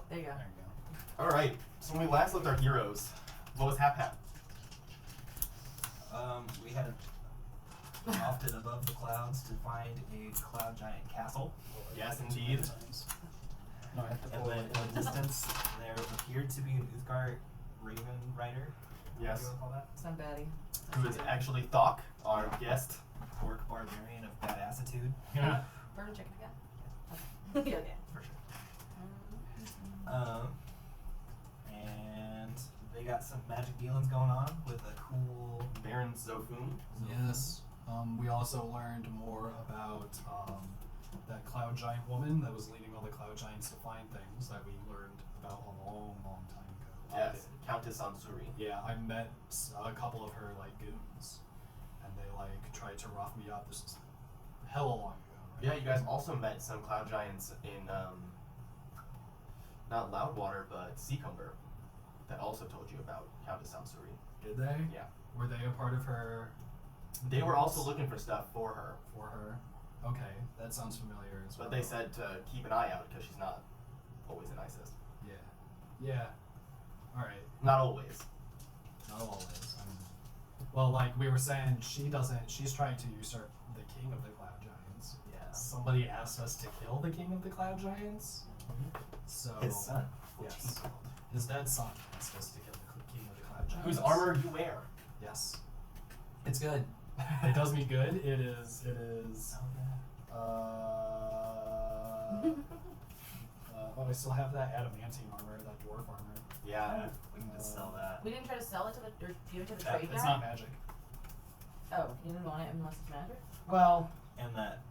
There you go. There you go. Alright, so when we last left our heroes, what was hap? We had lofted above the clouds to find a cloud giant castle. Yes, indeed. No, I have to And pull then it. in the distance, there appeared to be an Uthgar Raven Rider. Yes. What do you call that? Some baddie. Who is actually Thok, our guest. Orc barbarian of badassitude. Yeah. Burger chicken again? Okay. Yeah. For sure. And they got some magic dealings going on with a cool Baron Zofun. Yes. We also learned more about that cloud giant woman that was leading all the cloud giants to find things that we learned about a long, long time ago. Yes, Countess Ansuri. Yeah, I met a couple of her like goons, and they like tried to rough me up. This is hella long ago. Right? Yeah, you guys also met some cloud giants in, not Loudwater, but Seacumber, that also told you about Countess Ansuri. Did they? Yeah. Were they a part of her? They were also looking for stuff for her, For her. Okay, that sounds familiar as well. but they said to keep an eye out because she's not always the nicest. Yeah. Yeah. All right. Not always. Not always. Well, like we were saying, she's trying to usurp the king of the cloud giants. Yeah. Somebody asked us to kill the king of the cloud giants. So His son. Yes. His dead son asked us to kill the king of the cloud giants. Whose armor you wear. Yes. It's good. It does me good. It is. I still have that adamantine armor, that dwarf armor. Yeah. We can just sell that. We didn't try to sell it to the, or give it to the That- trade It's guy? not magic. Oh, you didn't want it unless it's magic? Well, And that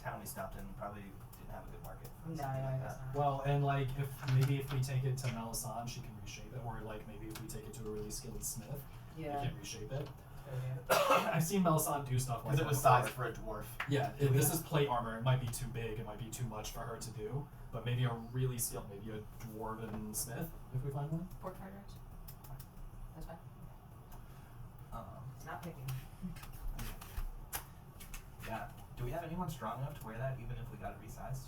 town we stopped in probably didn't have a good market. For No, something I like guess that. not. well, and like if we take it to Melisande, she can reshape it, or like maybe if we take it to a really skilled smith, Yeah. we can reshape it. I've seen Melisande do stuff like Because that. it was before. sized for a dwarf. Yeah, this is plate armor. It might be too big. It might be too much for her to do. But maybe a really skilled, maybe a dwarven smith, if we find one. Pork fighters? That's fine. It's not picking. Yeah. Do we have anyone strong enough to wear that even if we got it resized?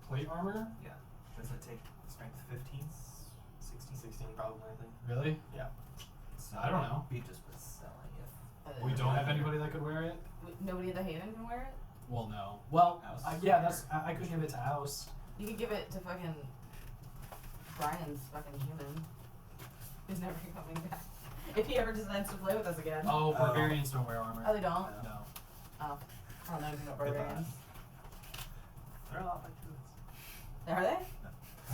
Plate armor? Yeah. Doesn't it take strength 15? 16 probably, I think. Really? Yeah. So I don't know. We just was selling it. We don't have anybody that could wear it? Nobody at the Haven can wear it? Well, no. Well, Oust. yeah, I could give it to Oust. You could give it to fucking Brian's fucking human. Who's never coming back. If he ever decides to play with us again. Oh, barbarians don't wear armor. Oh, they don't? No. Oh. I don't know anything about Goodbye. barbarians. They're a lot like druids. Are they?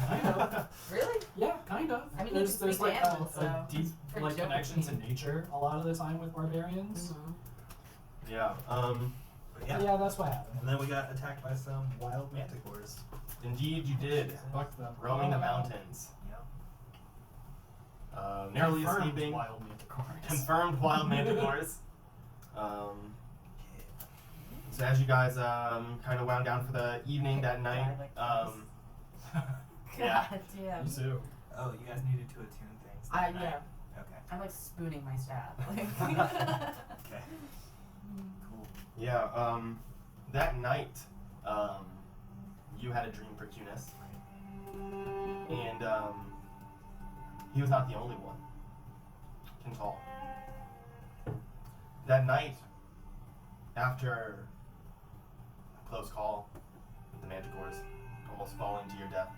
Kind of. Really? Yeah, kind of. I mean, there's you can there's speak like to animals, a so deep for like joking. connection to nature a lot of the time with barbarians. Mm-hmm. Yeah. But Yeah. yeah. That's what happened. And then we got attacked by some wild manticores. Indeed, you did. Fuck them. Roaming the mountains. Yeah. Nearly Confirmed escaping. wild manticores. Confirmed wild manticores. So as you guys kind of wound down for the evening that night, yeah. God damn. Me too. Oh, you guys needed to attune things. I, that night. yeah. Okay. I'm like spooning my staff. Like, Okay. Cool. Yeah, that night, you had a dream, Perkunas. And, he was not the only one. Kintal. That night, after a close call with the Manticores, almost falling to your death,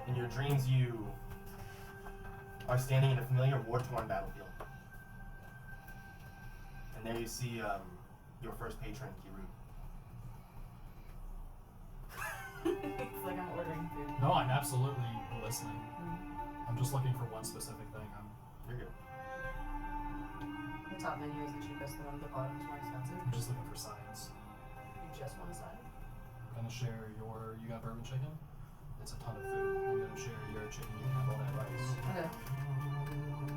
in your dreams you are standing in a familiar war-torn battlefield. And there you see your first patron, Kiru. it's like I'm ordering food. No, I'm absolutely listening. I'm just looking for one specific thing. You're good. The top menu is the cheapest, the one at the bottom is more expensive. I'm just looking for signs. You just want a side? I'm gonna share you got bourbon chicken? It's a ton of food. I'm gonna share your chicken. You can have all that rice. Okay.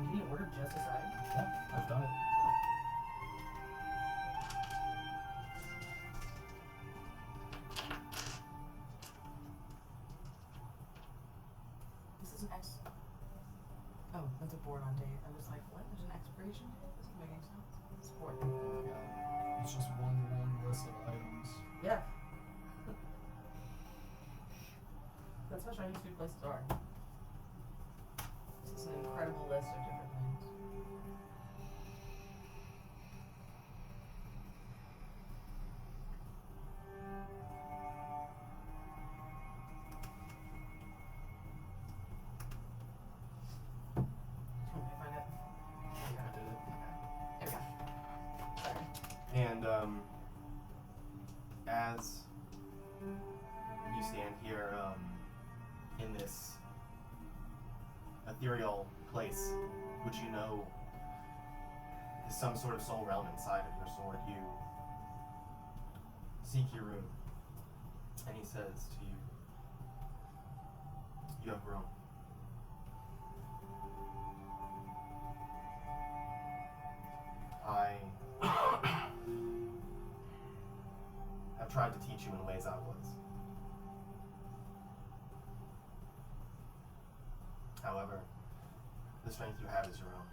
Can you order just a side? Yeah, I've done it. This is an Oh, that's a board on date. I was like, what? There's an expiration date? This doesn't make any sense. It's board. It's just one list of items. Yeah. That's how shiny sweet places are. It's an incredible list of different things. Want me to find it? I did it. Okay. Sorry. And as you stand here in this ethereal place, which you know is some sort of soul realm inside of your sword, you seek your rune, and he says to you, "You have grown. I have tried to teach you in ways I was. However, the strength you have is your own.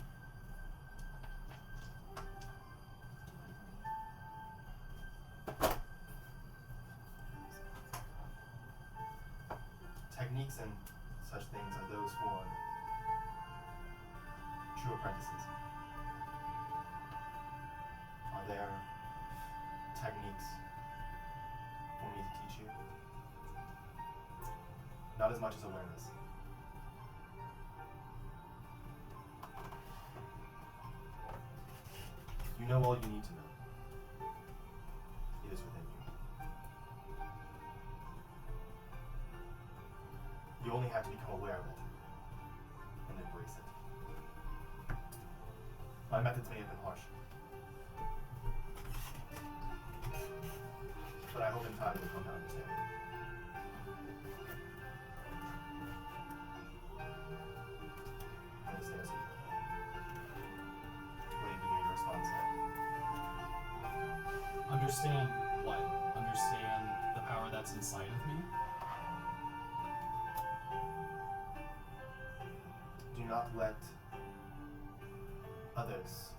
Techniques and such things are those for true apprentices. Are there techniques for me to teach you? Not as much as awareness. You know all you need to know. It is within you. You only have to become aware of it and embrace it. My methods may have been harsh, but I hope in time you'll come to understand. I'm gonna stay as you. Waiting to hear your response. Understand what? Understand the power that's inside of me? Do not let others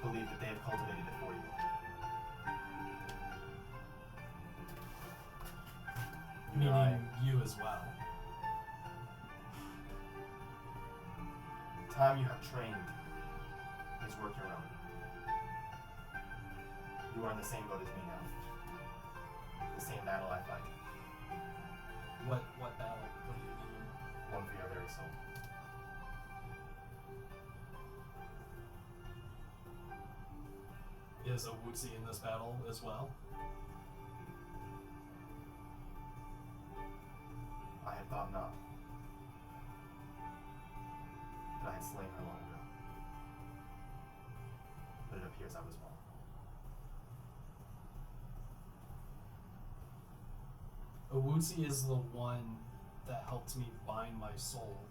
believe that they have cultivated it for you. Meaning you as well. The time you have trained is work your own. You are in the same boat as me now. The same battle I fight. What battle? What do you mean? One for your very soul. Is a Wootsy in this battle as well? I had thought not. That I had slain her long ago. But it appears I was wrong. Owuzi is the one that helped me bind my soul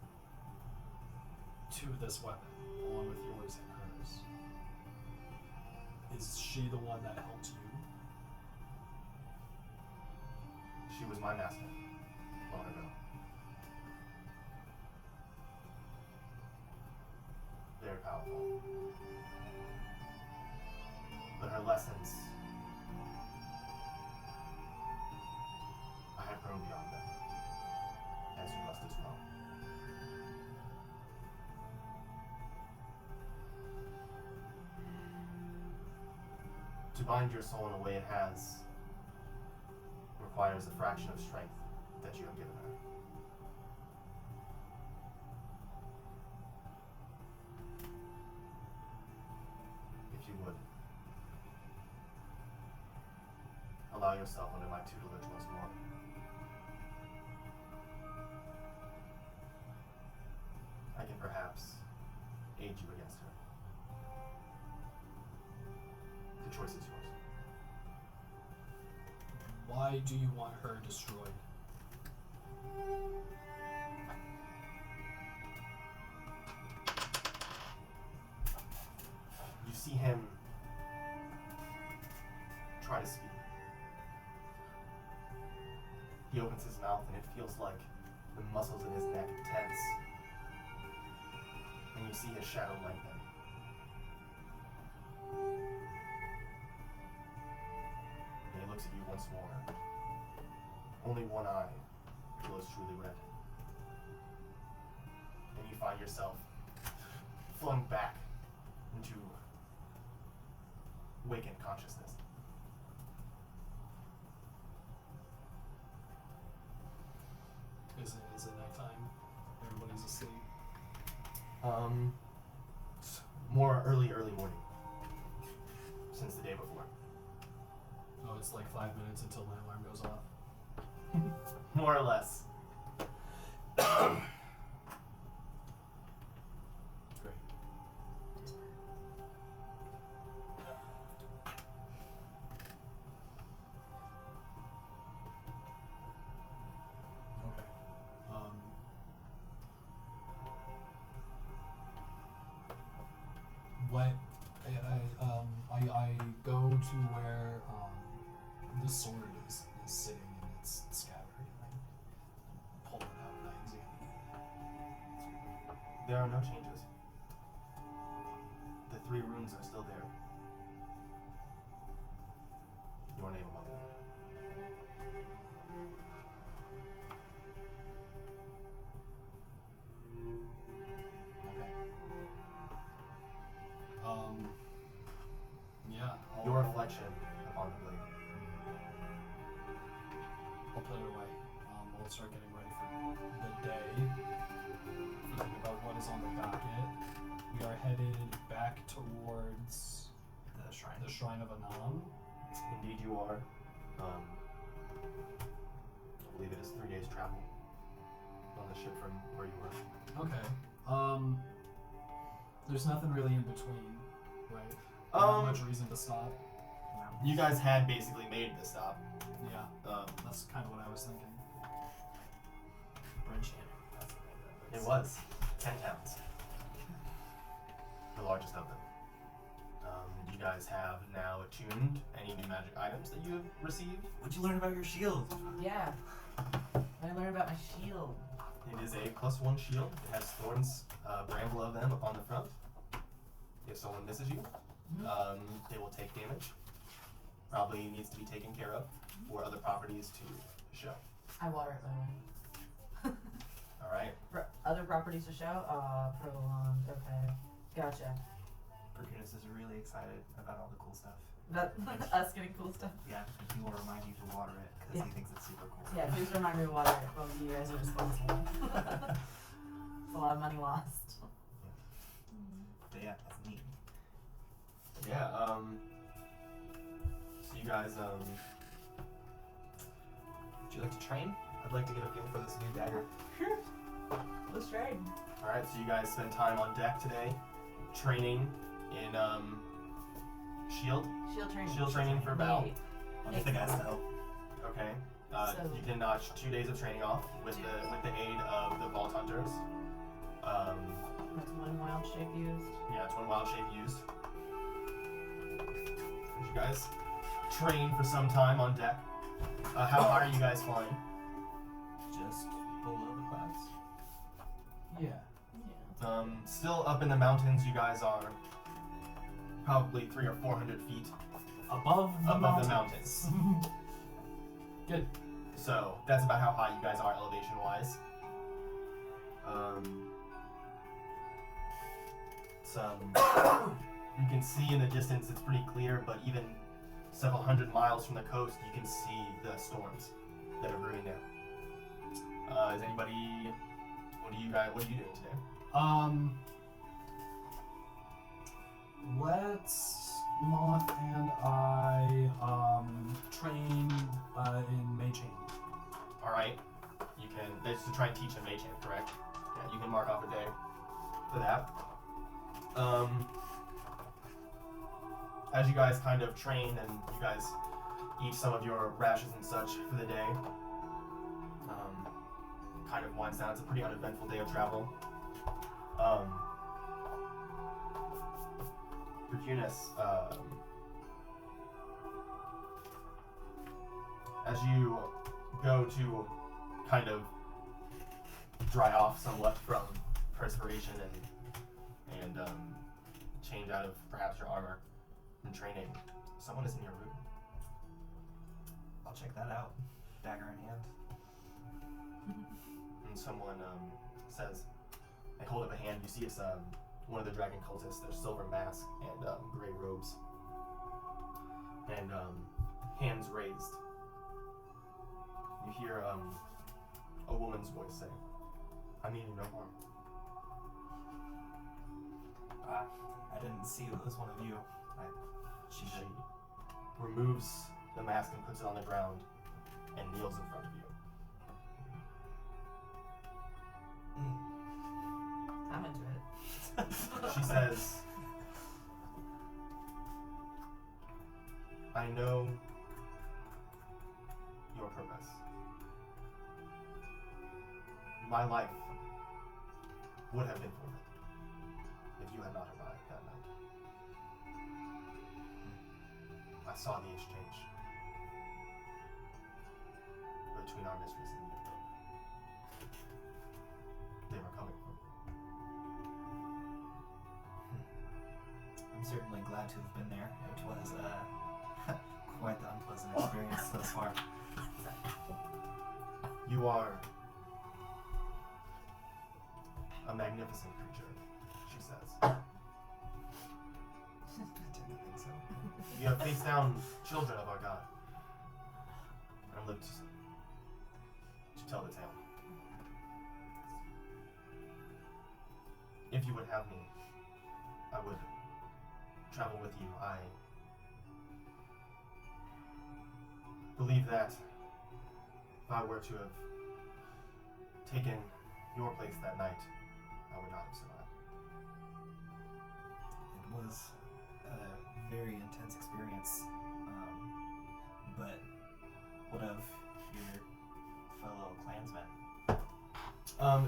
to this weapon, along with yours and hers. Is she the one that helped you? She was my master long ago. Very powerful. But her lessons, I have grown beyond them, as you must as well. To bind your soul in a way it has requires a fraction of strength that you have given her. If you would, allow yourself under my tutelage once more. I can perhaps aid you against her. The choice is yours. Why do you want her destroyed? You see him try to speak. He opens his mouth and it feels like the muscles in his neck tense. And you see his shadow lengthen. And he looks at you once more. only one eye glows truly red. And you find yourself flung back into wakened consciousness. Is it nighttime? Everybody's asleep. It's more early morning. Since the day before. Oh, it's like 5 minutes until my alarm goes off. More or less. Great. Okay. What I go to where the sword is sitting in its scabbard and I pull it out and I examine it. There are no changes. The 3 runes are still there. Your name among them. Okay. Yeah. Your reflection upon the blade. I'll put it away. We'll start getting ready for the day. Thinking about what is on the docket. We are headed back towards The shrine. the Shrine of Anon. Indeed you are. I believe it is 3 days travel on the ship from where you were. Okay. There's nothing really in between, right? Not much reason to stop. You guys had basically made the stop. Yeah. That's kind of what I was thinking. Bridgehampton. That's the name of It was 10 towns. The largest of them. You guys have now attuned any new magic items that you have received. What'd you learn about your shield? Yeah. I learned about my shield. It is a +1 shield. It has thorns, bramble of them upon the front. If someone misses you, they will take damage. Probably needs to be taken care of for other properties to show. I water it, by the way. Alright. For other properties to show? Prolonged. Okay. Gotcha. Perkunas is really excited about all the cool stuff. That us getting cool stuff. Yeah, and he will remind you to water it because Yeah. he thinks it's super cool. Yeah, please remind me to water it when you guys are responsible. It's a lot of money lost. But yeah, that's neat. Yeah, so you guys, Would you like to train? I'd like to get a feel for this new dagger. Sure. Let's trade. alright, so you guys spend time on deck today, training in, shield. Shield training for Val. Wait. I'll get the guys to help. Okay. So- You can notch 2 days of training off with the aid of the Vault Hunters. That's 1 wild shape used. Yeah, it's 1 wild shape used. You guys train for some time on deck. How high are you guys flying? Just below the clouds. Yeah. Yeah. Still up in the mountains. You guys are probably 300 or 400 feet Above the mountains. Good. So that's about how high you guys are elevation wise. You can see in the distance, it's pretty clear, but even several hundred miles from the coast, you can see the storms that are brewing there. Is anybody? What are you doing today? Let's Moth and I train in Mage Hand. All right. You can. That's to try and teach a mage hand, correct? Yeah. You can mark off a day for that. As you guys kind of train and you guys eat some of your rashes and such for the day, kind of winds down. It's a pretty uneventful day of travel. Perkunas, as you go to kind of dry off somewhat from perspiration and change out of perhaps your armor from training, someone is in your room. I'll check that out. dagger in hand. And someone says, they hold up a hand. You see it's one of the dragon cultists. Their silver mask and gray robes. And hands raised. You hear a woman's voice say, I mean you no harm. I didn't see it was one of you. She She removes the mask and puts it on the ground and kneels in front of you. I'm into it. She says, I know your purpose. My life would have been forfeit if you had not arrived that night. I saw the exchange between our mistress and you. They were coming for me. I'm certainly glad to have been there. It was quite the unpleasant experience thus far. You are a magnificent creature, she says. I didn't think so. You have faced down children of our God and lived to tell the tale. If you would have me, I would travel with you. I believe that if I were to have taken your place that night, I would not have survived. It was a very intense experience. But what of your fellow clansmen?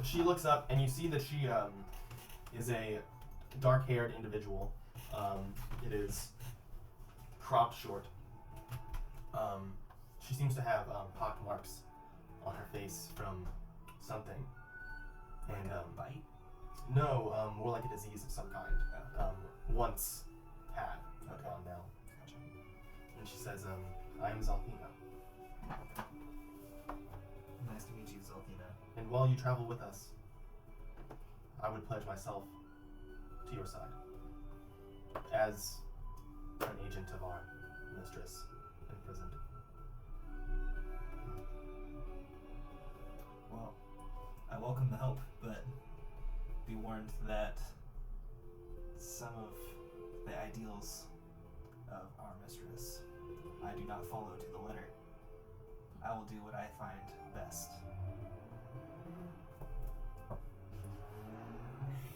She looks up and you see that she is a dark-haired individual. It is cropped short. She seems to have pock marks on her face from something. And Bite? no, more like a disease of some kind. Once had, but gone now. Gotcha. And she says, I am Zalfina. Nice to meet you, Zolfina. And while you travel with us, I would pledge myself to your side as an agent of our mistress imprisoned. Well, I welcome the help, but be warned that some of the ideals of our mistress I do not follow to the letter. I will do what I find best.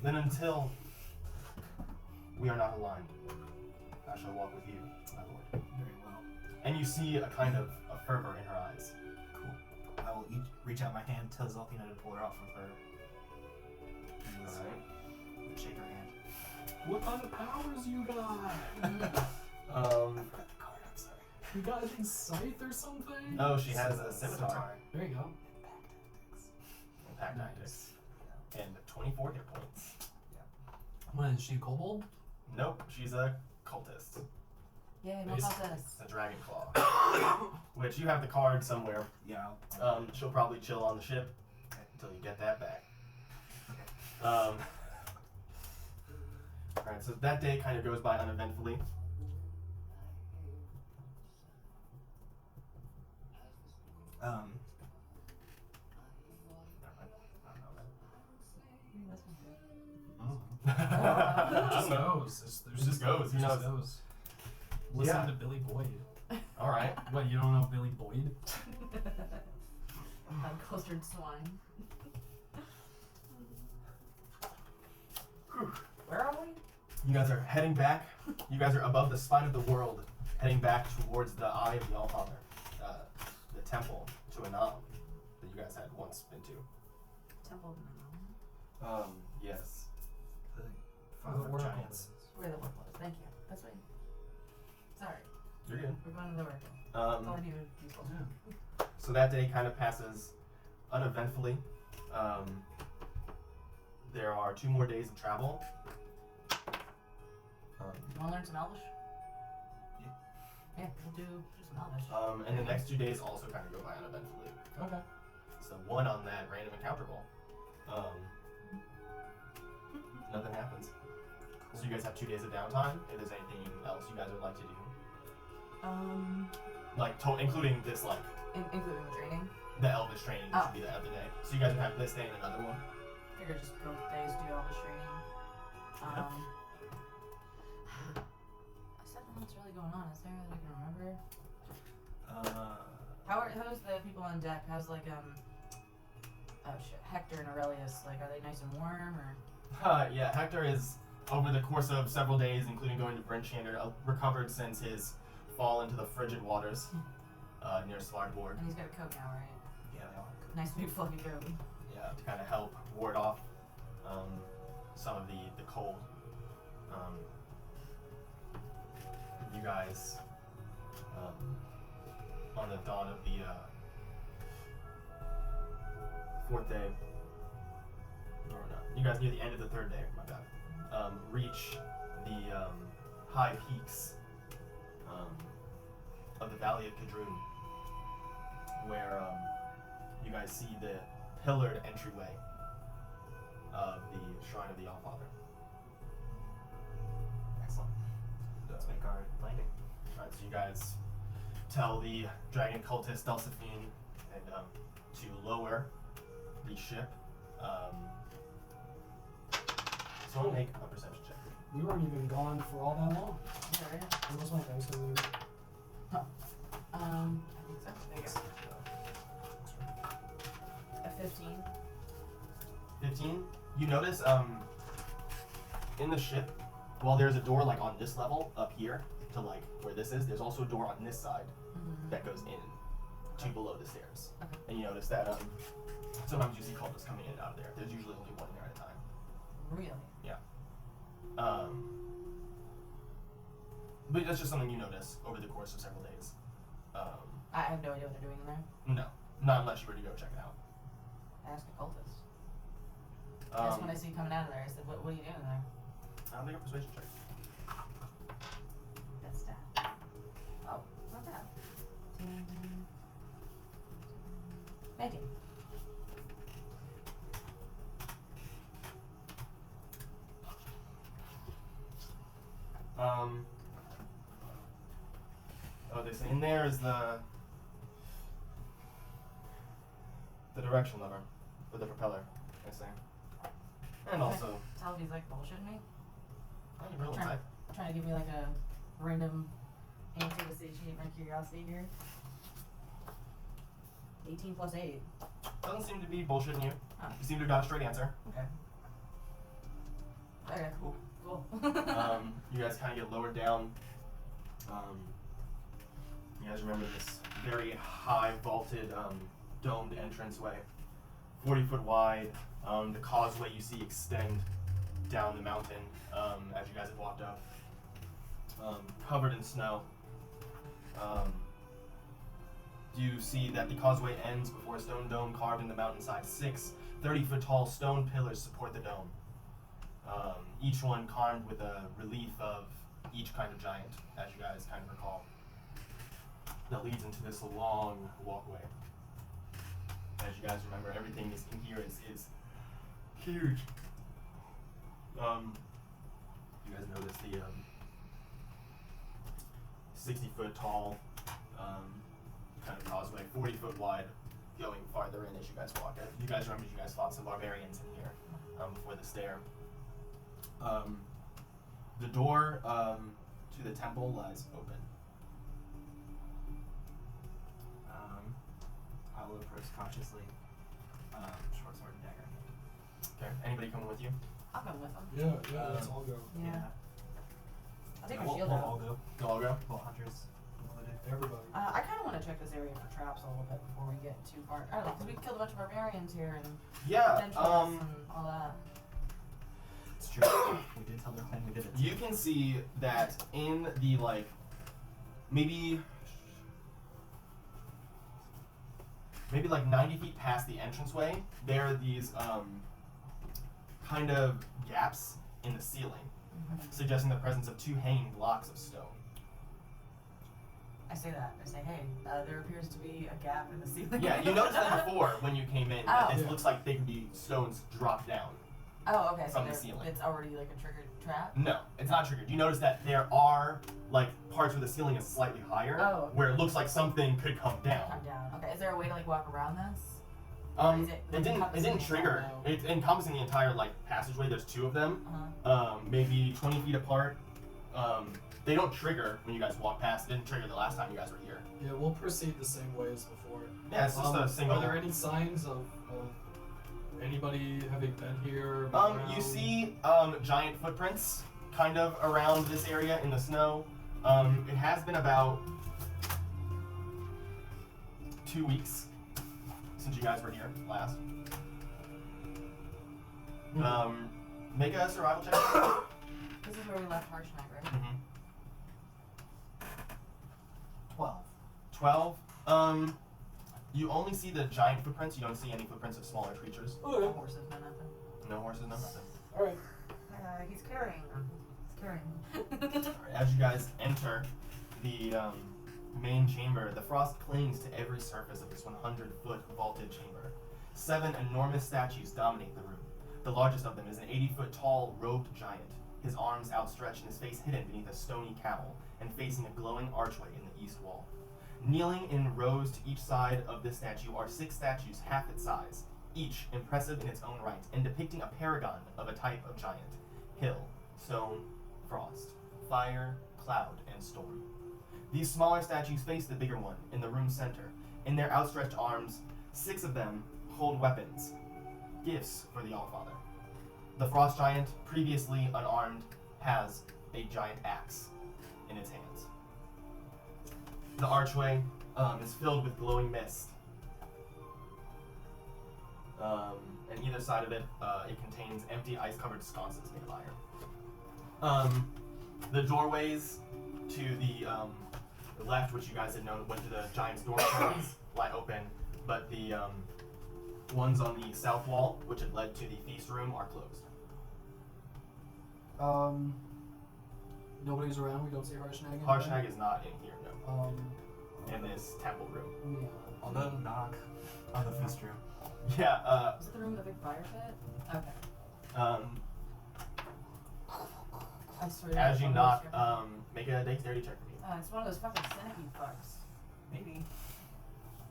Then until we are not aligned, I shall walk with you, my lord. Very well. And you see a kind of a fervor in her eyes. Cool. I will reach out my hand, tell Zolfina to pull her off of her. Alright. Shake her hand. What kind of powers you got? I've got the card, I'm sorry. You got a big scythe or something? No, she has a scimitar. There you go. Pack Nice. tactics. And 24 hit points. What is she, a kobold? Nope, she's a cultist. Yay, more Nice. cultists. It's a dragon claw. Which you have the card somewhere. Yeah. She'll probably chill on the ship until you get that back. Alright, so that day kind of goes by uneventfully. It just goes. It just goes. He knows. Listen Yeah. to Billy Boyd. Alright. What, you don't know Billy Boyd? Cultured swine. Where are we? You guys are heading back. You guys are above the spine of the world, heading back towards the Eye of the Allfather, the temple to Anam that you guys had once been to. Temple of Manon. Yes. The Where father the of oracle giants. is. Where the work was. Thank you. That's right. Sorry. You're good. We're going to the work. That's all I needed people. Yeah. So that day kind of passes uneventfully. There are 2 more days of travel. You want to learn some Elvish? Yeah, we'll do some Elvish. And the next 2 days also kind of go by uneventfully. Okay. So 1 on that random encounter roll. Nothing happens. So you guys have 2 days of downtime. If there's anything else you guys would like to do, like including this, like Including the training. the Elvish training, which would be the other day. So you guys would have this day and another one. I figure just both days do Elvish training. There's nothing else really going on, is there, that I can remember? How's the people on deck? How's like Hector and Aurelius, like, are they nice and warm or? Yeah, Hector is, over the course of several days, including going to Brinchander, recovered since his fall into the frigid waters near Svartborg. And he's got a coat now, right? Yeah, they all have Nice big fluffy coat. Yeah, to kind of help ward off some of the cold. You guys, on the dawn of the 4th day, or not, you guys near the end of the 3rd day, my bad, reach the high peaks of the Valley of Kadrun, where you guys see the pillared entryway of the Shrine of the Allfather. Excellent. Let's make our landing. Alright, so you guys tell the dragon cultist Delphine and to lower the ship. Someone make a perception check. We weren't even gone for all that long. Yeah, right? It was my thing, so we I think so. There you go. A 15. 15. You notice in the ship, while there's a door like on this level up here to like where this is, there's also a door on this side that goes in to below the stairs. Okay. And you notice that sometimes you see cultists coming in and out of there. There's usually only one there at a time. Really? But that's just something you notice over the course of several days. I have no idea what they're doing in there. No, not unless you were to go check it out. Ask a cultist. That's when I see you coming out of there. I said, what are you doing in there? I'll make a persuasion check. That's that. Oh, not bad. 19. Oh, they say in there is the direction lever for the propeller, I say. And also, Talby's like bullshitting me. oh, you roll inside. Trying to give me like a random answer to satiate my curiosity here. 18 plus 8. Doesn't seem to be bullshitting you. Oh. You seem to have got a straight answer. Okay. Okay, cool. You guys kind of get lowered down. You guys remember this very high vaulted domed entranceway, 40 foot wide. The causeway you see extend down the mountain as you guys have walked up, covered in snow. You see that the causeway ends before a stone dome carved in the mountainside. 6 30-foot tall stone pillars support the dome, each one carved with a relief of each kind of giant, as you guys kind of recall, that leads into this long walkway. As you guys remember, everything is in here is huge. You guys notice the 60-foot tall kind of causeway, 40-foot wide, going farther in as you guys walk it. You guys remember you guys fought some barbarians in here before the stair. The door to the temple lies open. I'll approach cautiously. Short sword and dagger. Okay, anybody coming with you? I'll go with them. Yeah, let's all go. Yeah. I'll take my We'll shield all out. go. You'll all go? Well, hunters included. Everybody. I kind of want to check this area for traps a little bit before we get too far. I don't know, because we killed a bunch of barbarians here and Yeah, potentials and all that. It's true. We did tell their plan. We did it. you can see that in the, like, maybe like 90 feet past the entranceway, there are these kind of gaps in the ceiling, suggesting the presence of 2 hanging blocks of stone. I say that. I say, hey, there appears to be a gap in the ceiling. Yeah, you noticed that before when you came in. That Oh. it looks like they can be stones dropped down. Oh, okay. From So the ceiling. it's already like a triggered trap. No, it's not triggered. You notice that there are like parts where the ceiling is slightly higher, Oh. where it looks like something could come down. Come down. Okay. Is there a way to like walk around this? It Is it didn't encompassing the trigger. entire- It's encompassing the entire like passageway. There's two of them, Uh-huh. maybe 20 feet apart. They don't trigger when you guys walk past. It didn't trigger the last time you guys were here. Yeah, we'll proceed the same way as before. Yeah, it's just a single. Are there any signs of anybody having been here? You see giant footprints kind of around this area in the snow. It has been about 2 weeks since you guys were here last. Make a survival check. This is where we left Harshnag, right? Mm-hmm. 12. 12. You only see the giant footprints. You don't see any footprints of smaller creatures. No horses, no nothing. No horses, no nothing. Alright. He's carrying them. He's carrying them. As you guys enter the main chamber, the frost clings to every surface of this 100-foot vaulted chamber. 7 enormous statues dominate the room. The largest of them is an 80-foot tall, robed giant, his arms outstretched and his face hidden beneath a stony cowl, and facing a glowing archway in the east wall. Kneeling in rows to each side of this statue are 6 statues half its size, each impressive in its own right, and depicting a paragon of a type of giant: hill, stone, frost, fire, cloud, and storm. These smaller statues face the bigger one in the room's center. In their outstretched arms, 6 of them hold weapons, gifts for the Allfather. The frost giant, previously unarmed, has a giant axe in its hands. The archway is filled with glowing mist. And either side of it, it contains empty ice-covered sconces made of iron. The doorways to the left, which you guys had known went to the giant's door, lie open, but the ones on the south wall, which had led to the feast room, are closed. Nobody's around. We don't see Harshnag. Harshnag is not in here, no. In this temple room. Yeah. I'll go knock on the feast room. Yeah, Is it the room with the big fire pit? Okay. I swear to as you God, knock, I'm make a dexterity check for me. it's one of those fucking centipede fucks. Maybe.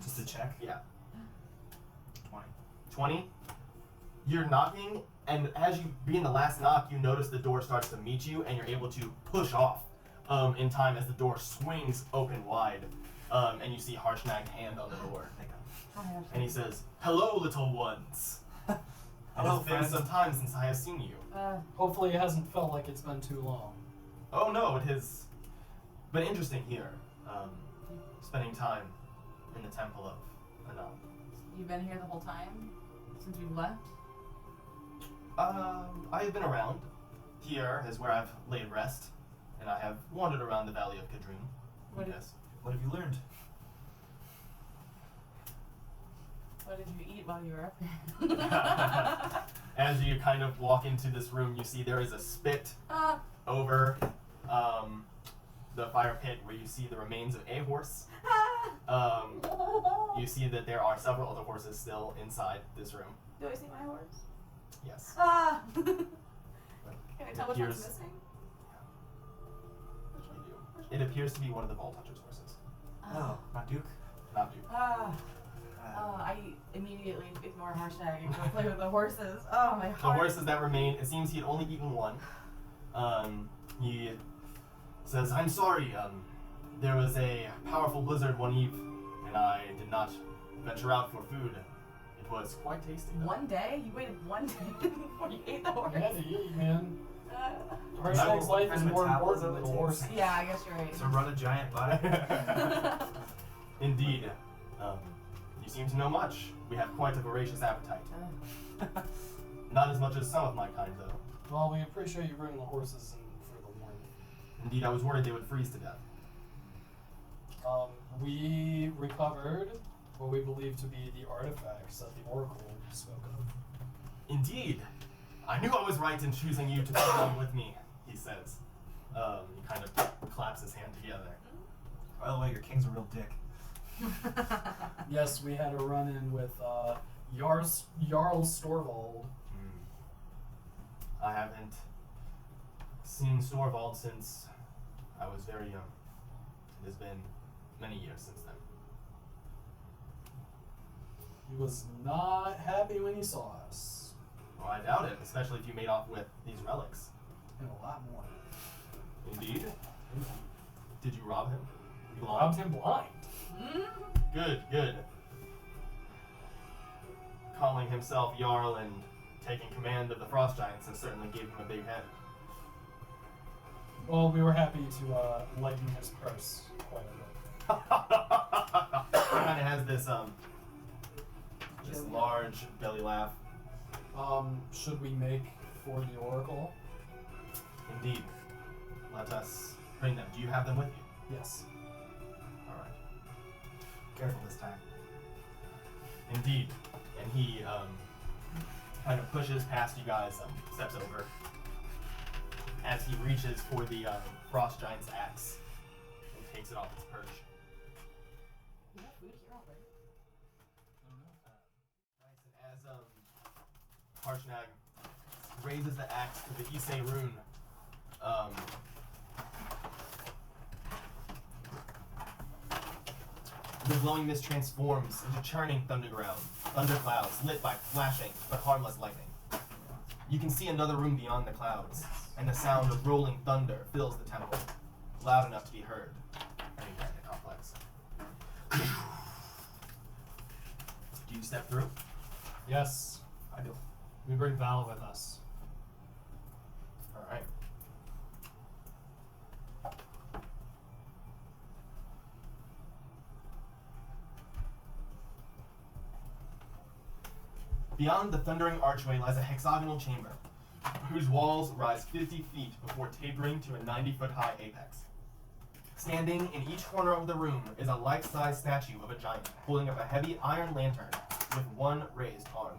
Just to check. Yeah. 20. 20. You're knocking, and as you begin the last knock, you notice the door starts to meet you, and you're able to push off in time as the door swings open wide, and you see Harshnag's hand on the door. And he says, "Hello, little ones. It Hello, has been friend. some time since I have seen you." Hopefully it hasn't felt like it's been too long. Oh no, it has been interesting here, spending time in the temple of Anand. You've been here the whole time? Since we've left? I have been around. Here is where I've laid rest, and I have wandered around the valley of Kadrim. What Yes. What have you learned? What did you eat while you were up here? As you kind of walk into this room, you see there is a spit over the fire pit where you see the remains of a horse. You see that there are several other horses still inside this room. Do I see my horse? Yes. Can I tell which one's appears- missing? You do. It appears to be one of the Vault Hunter's horses. Oh, not Duke? Not you. I immediately ignore Harshnag and go play with the horses. Oh, my The heart. horses that remain, it seems he had only eaten one. He says, "I'm sorry, there was a powerful blizzard one eve, and I did not venture out for food. It was quite tasty, though." One day? You waited one day before you ate the horse? You had to eat, man. Uh, Harshnag's life is and more metabolism important than it the takes. horse. yeah, I guess you're right. To run a giant body? Indeed. You seem to know much. We have quite a voracious appetite. Not as much as some of my kind, though. Well, we appreciate you bringing the horses in for the warmth. Indeed, I was worried they would freeze to death. We recovered what we believe to be the artifacts that the Oracle spoke of. Indeed. I knew I was right in choosing you to come along with me, he says. He kind of claps his hand together. By the way, your king's a real dick. Yes, we had a run-in with Jarl Storvald. I haven't seen Storvald since I was very young. It has been many years since then. He was not happy when he saw us. Well, I doubt it, especially if you made off with these relics. And a lot more. Indeed. Did you rob him? We robbed him blind. Good, good. Calling himself Jarl and taking command of the Frost Giants and certainly gave him a big head. Well, we were happy to lighten his purse quite a bit. He kind of has this this large belly laugh. Should we make for the Oracle? Indeed. Let us bring them. Do you have them with you? Yes. All right. Careful this time. Indeed. And he kind of pushes past you guys, steps over. As he reaches for the Frost Giant's axe and takes it off its perch. You have food here already? Nice, and as Harshnag raises the axe to the Issei rune, the glowing mist transforms into churning thunderclouds lit by flashing but harmless lightning. You can see another room beyond the clouds, and the sound of rolling thunder fills the temple, loud enough to be heard anywhere in the complex. Do you step through? Yes. I do. We bring Val with us. Alright. Beyond the thundering archway lies a hexagonal chamber, whose walls rise 50 feet before tapering to a 90-foot-high apex. Standing in each corner of the room is a life-size statue of a giant holding up a heavy iron lantern with one raised arm.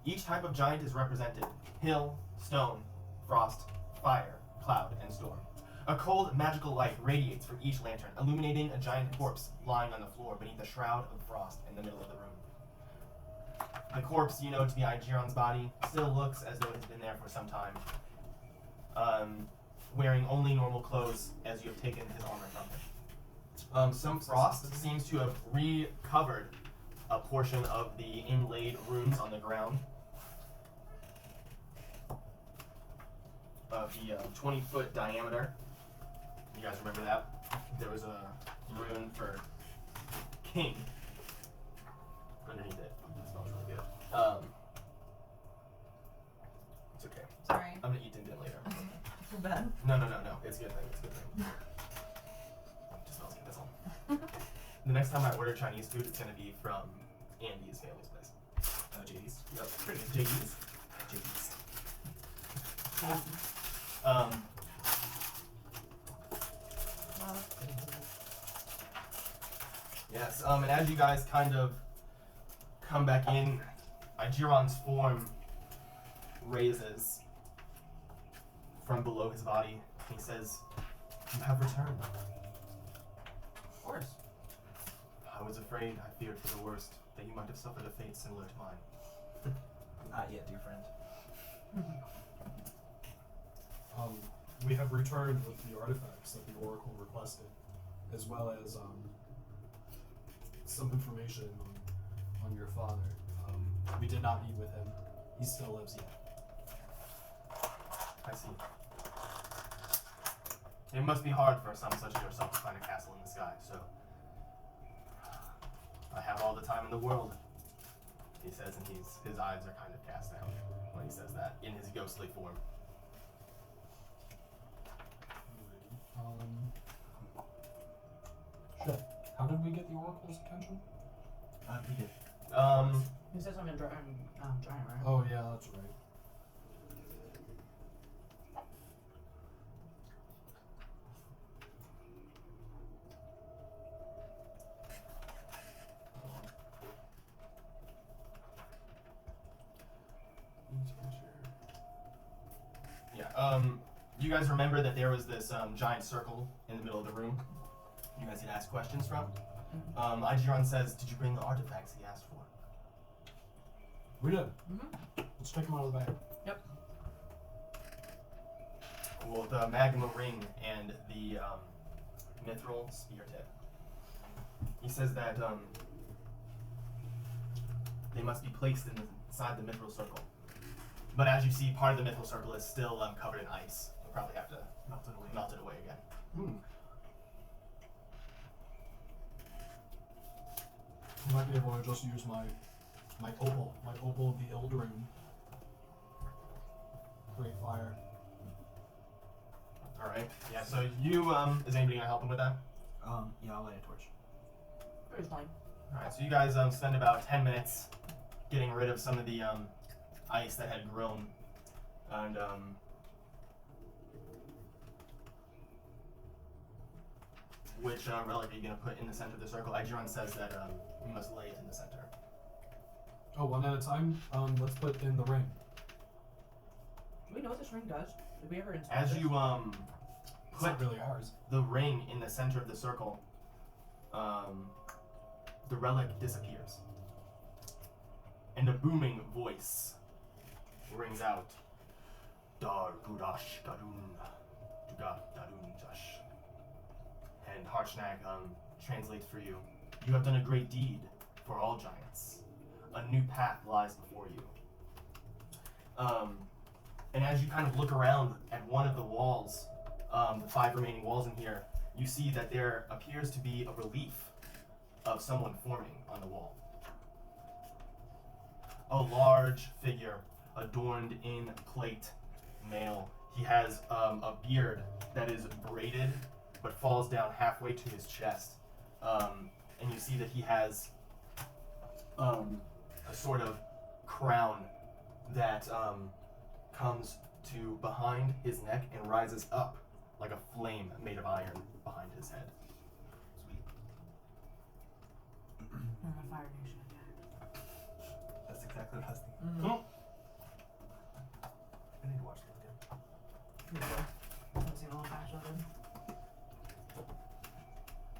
Each type of giant is represented: hill, stone, frost, fire, cloud, and storm. A cold, magical light radiates from each lantern, illuminating a giant corpse lying on the floor beneath a shroud of frost in the middle of the room. The corpse, you know to be Aigeron's body, still looks as though it has been there for some time, wearing only normal clothes as you have taken his armor from him. Some frost seems to have recovered a portion of the inlaid runes on the ground of the 20-foot diameter. You guys remember that? There was a rune for king underneath it. That smells really good. It's okay. Sorry. I'm gonna eat Din Din later. Okay. Feel bad. No. It's a good thing. It's a good thing. It just smells good, that's all. The next time I order Chinese food, it's gonna be from Andy's family's place. JD's. Yep. Pretty good. JD's. JD's. Yes, and as you guys kind of come back in, Aigeron's form raises from below his body. He says, "You have returned." Of course. I was afraid, I feared for the worst, that you might have suffered a fate similar to mine. Not yet, dear friend. We have returned with the artifacts that the Oracle requested, as well as some information on your father. We did not meet with him. He still lives yet. I see. It must be hard for some such as yourself to find a castle in the sky, so I have all the time in the world, he says, and his eyes are kind of cast down when he says that, in his ghostly form. Shit. How did we get the Oracle's attention? He did. He says I'm a giant, right? Oh yeah, that's right. Yeah, you guys remember that there was this giant circle in the middle of the room? you guys can ask questions from. Igeron says, did you bring the artifacts he asked for? We did. Mm-hmm. Let's take them out of the bag. Yep. Cool. The magma ring and the mithril spear tip. He says that they must be placed inside the mithril circle. But as you see, part of the mithril circle is still covered in ice. You'll probably have to melt it away again. Hmm. I might be able to just use my opal of the Eldraine. Great fire. Alright. Yeah, so you, is anybody gonna help him with that? Yeah, I'll light a torch. It's fine. Alright, so you guys spend about 10 minutes getting rid of some of the ice that had grown. And which relic are you gonna put in the center of the circle? Igeron says that you must lay it in the center. Oh, one at a time? Let's put in the ring. Do we know what this ring does? Did we ever install As this? you It's put not really ours. the ring in the center of the circle, the relic disappears. And a booming voice rings out. Dar Gudash Gadun Duga Dadun Jash. And Harshnag translates for you. You have done a great deed for all giants. A new path lies before you. And as you kind of look around at one of the walls, the 5 remaining walls in here, you see that there appears to be a relief of someone forming on the wall. A large figure, adorned in plate, male. He has a beard that is braided but falls down halfway to his chest. And you see that he has a sort of crown that comes to behind his neck and rises up like a flame made of iron behind his head. Sweet. We're on a Fire Nation attack. That's exactly what I was thinking. Mm-hmm. I need to watch that again. I haven't seen all the facts of it.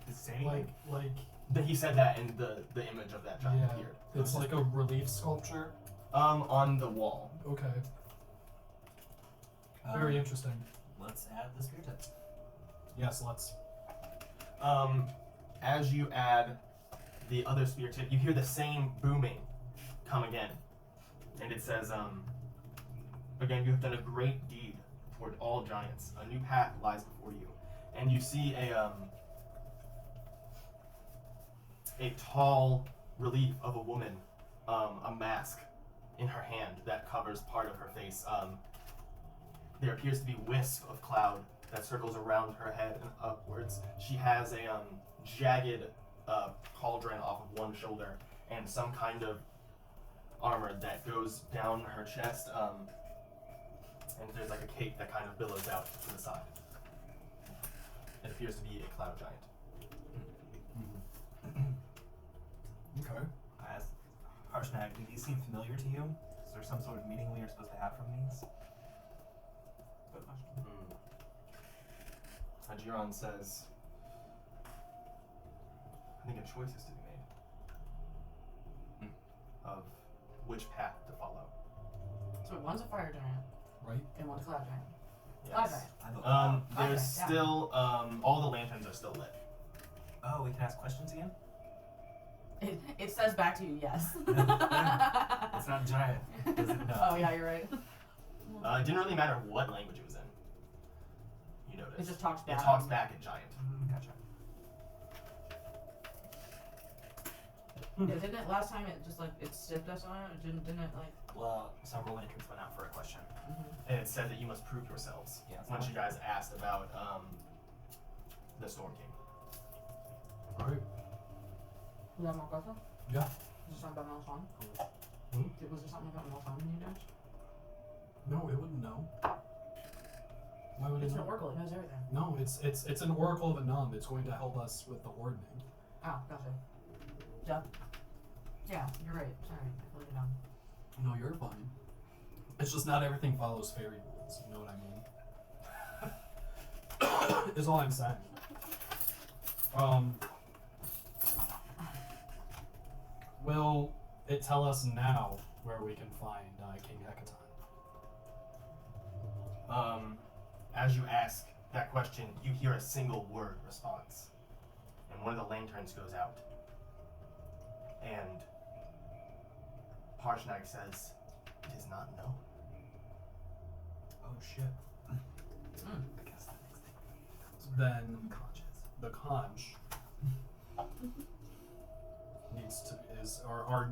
Does it say anything? Like He said that in the image of that giant yeah, beard. it's like a relief sculpture. On the wall. Okay. Very interesting. Let's add the spear tip. Yes, let's. As you add the other spear tip, you hear the same booming come again. And it says, again, you have done a great deed toward all giants. A new path lies before you. And you see a tall relief of a woman, a mask in her hand that covers part of her face. There appears to be a wisp of cloud that circles around her head and upwards. She has a jagged cauldron off of one shoulder and some kind of armor that goes down her chest, and there's like a cape that kind of billows out to the side. It appears to be a cloud giant. Okay. I asked Harshnag, do these seem familiar to you? Is there some sort of meaning we are supposed to have from these? Good question. Ajiron says, I think a choice is to be made of which path to follow. So one's a fire giant Right? and one's a cloud giant. Cloud Yes. giant. There's Okay, yeah. still, all the lanterns are still lit. Oh, we can ask questions again? It says back to you, yes. It's not giant. Does it know? Oh yeah, you're right. It didn't really matter what language it was in. You noticed. It just talks It back. talks back in giant. Gotcha. Yeah, didn't it last time? It just like it sipped us on it. Didn't it like? Well, several lanterns went out for a question. Mm-hmm. And it said that you must prove yourselves. Yeah. Once you guys asked about the Storm King. Alright. Was that more question? Yeah. Was there something about Mel's phone? Hmm? Was there something about Mel's phone in you guys? No, it wouldn't know. Why would it It's an know? oracle. It knows everything. No, it's an oracle of a nom. It's going to help us with the wardening. Oh, gotcha. Yeah. Yeah, you're right. Sorry, I put it down. No, you're fine. It's just not everything follows fairy rules. You know what I mean? Is all I'm saying. Will it tell us now where we can find King Hekaton? As you ask that question, you hear a single word response. And one of the lanterns goes out. And Harshnag says, "It is not known." Oh shit. Mm. I guess that makes things Then conscious. the conch needs to is our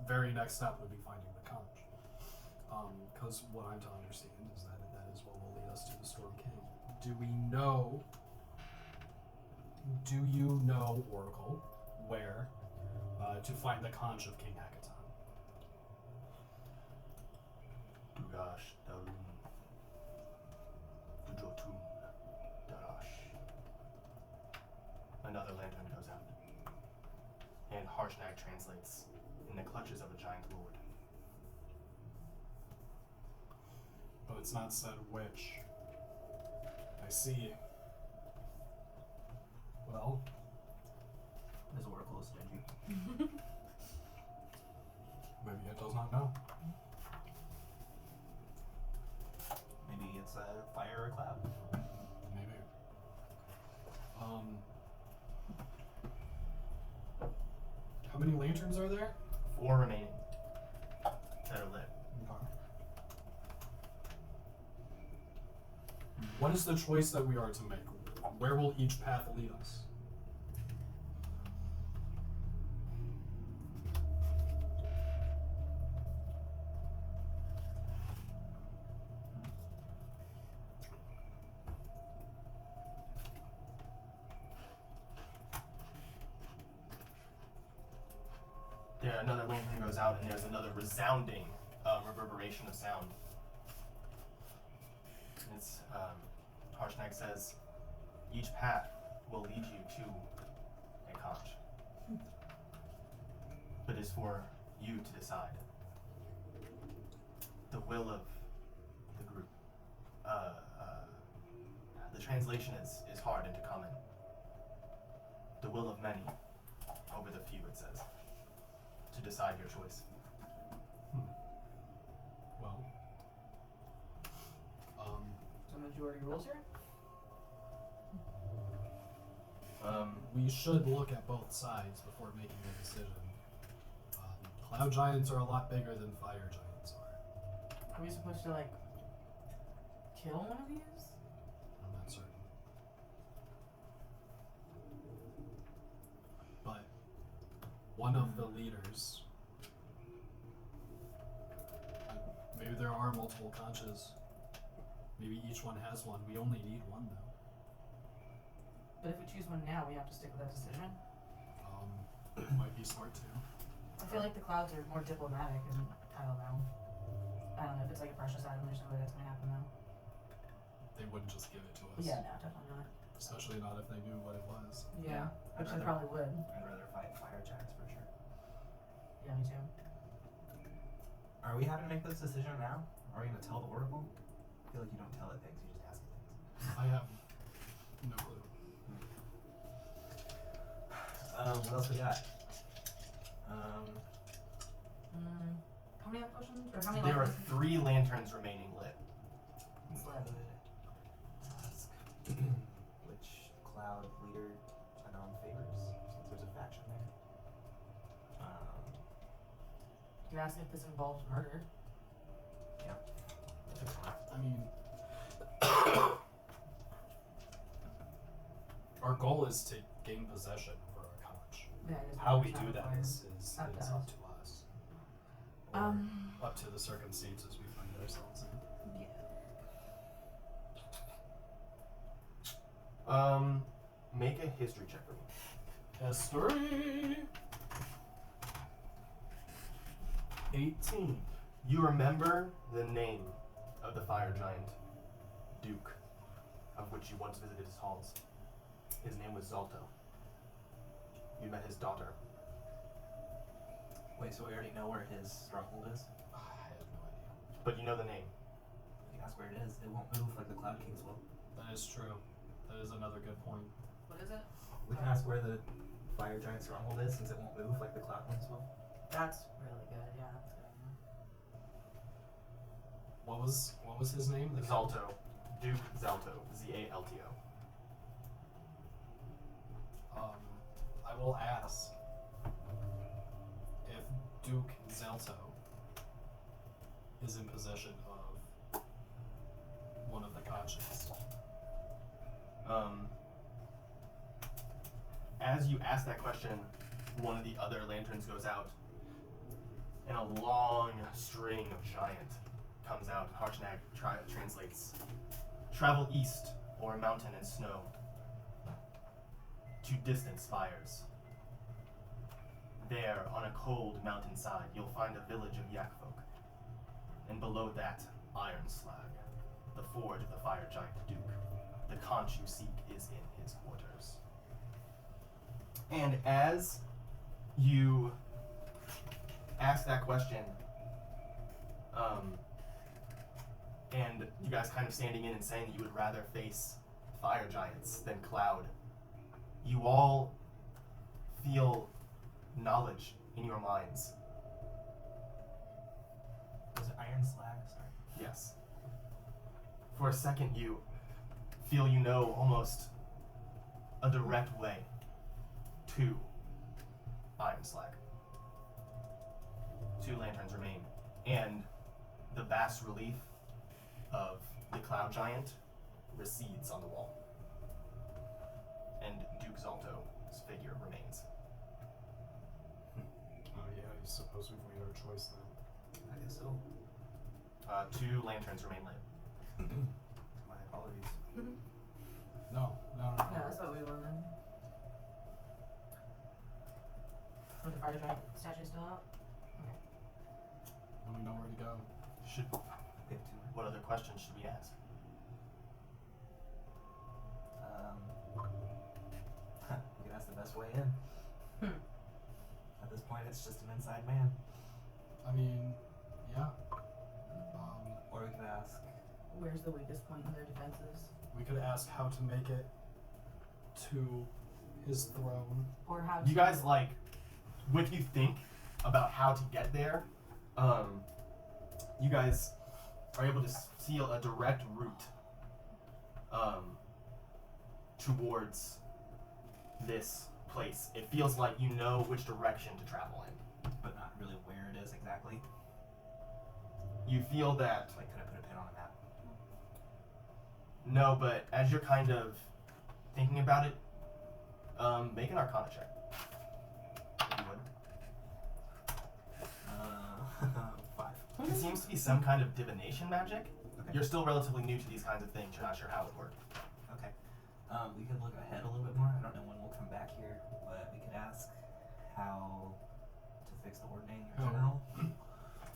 very next step would be finding the conch. Because what I'm to understand is that is what will lead us to the Storm King. Do you know, Oracle, where to find the conch of King Hekaton? Dugash Darun. Dujotun Darash. Another lantern goes out. And Harshnag translates, "In the clutches of a giant lord." But it's not said which. I see. Well, This oracle is stingy. maybe it does not know. Maybe it's a fire or a cloud. Maybe. How many lanterns are there? 4 remaining that are lit. What is the choice that we are to make? Where will each path lead us? There, another lantern goes out, and there's another resounding reverberation of sound. It's Harshnag says, "Each path will lead you to a conch, but it's for you to decide. The will of the group. The translation is hard and to common. The will of many over the few, it says. To decide your choice." Well, So majority rules here? we should look at both sides before making a decision. Cloud giants are a lot bigger than fire giants are. Are we supposed to, like, kill one of these? I'm not certain. But one of the leaders, maybe there are multiple conches. Maybe each one has one. We only need one though. But if we choose one now, we have to stick with that decision. Might be smart too. I feel like the clouds are more diplomatic, and I don't know. I don't know if it's like a precious item. There's no way that's gonna happen though. They wouldn't just give it to us. Yeah, no, definitely not. Especially not if they knew what it was. Yeah, which I'd they rather- probably would. I'd rather fight fire giants for sure. Yeah, me too. Are we having to make this decision now? Are we gonna tell the oracle? I feel like you don't tell it things, you just ask it things. I have no clue. What else we got? How many potions? Or how many There are life 3 lanterns remaining lit. potions left? Ask which cloud leader Anon favors, since there's a faction there. You ask if this involves murder. I mean, our goal is to gain possession over our conch. Yeah, I guess How we're we do trying to that find- is Up to up us. to us. Or up to the circumstances we find ourselves in. Yeah. Make a history check for me. History! 18. You remember the name of the fire giant, Duke, of which you once visited his halls. His name was Zalto. You met his daughter. Wait, so we already know where his stronghold is? I have no idea. But you know the name. If you ask where it is, it won't move like the Cloud Kings will. That is true. That is another good point. What is it? We can ask where the fire giant stronghold is, since it won't move like the cloud ones will. That's really good. Yeah, that's good. What was his name? The Zalto. Duke Zalto. Zalto. I will ask if Duke Zalto is in possession of one of the conches. As you ask that question, one of the other lanterns goes out, and a long string of giant comes out. Harshnag translates. Travel east o'er mountain and snow to distant spires. There, on a cold mountainside, you'll find a village of yak folk. And below that, Iron Slag, the forge of the fire giant Duke. The conch you seek is in his quarters. And as you ask that question, and you guys kind of standing in and saying that you would rather face fire giants than cloud, you all feel knowledge in your minds. Was it Iron Slag? Sorry. Yes. For a second, you feel you know almost a direct way to Iron Slag. 2 lanterns remain, and the bas relief of the cloud giant recedes on the wall, and Duke Zalto's figure remains. Oh yeah, I suppose we've made our choice then. I guess so. 2 lanterns remain lit. My apologies. No. Yeah, that's what we wanted. Are the fire giant statues still up? And we know where to go. We have 2. What other questions should we ask? We can ask the best way in. At this point, it's just an inside man. I mean, yeah. Or we could ask. Where's the weakest point in their defenses? We could ask how to make it to his throne. Or how You guys, like, if you think about how to get there, you guys are able to seal a direct route towards this place. It feels like you know which direction to travel in. But not really where it is exactly. You feel that, Like, could I put a pin on a map? no, but as you're kind of thinking about it, make an Arcana check. If you would. 5. It seems to be some kind of divination magic. Okay. You're still relatively new to these kinds of things. You're not sure how it works. Okay. We could look ahead a little bit more. I don't know when we'll come back here, but we could ask how to fix the ordaining in general.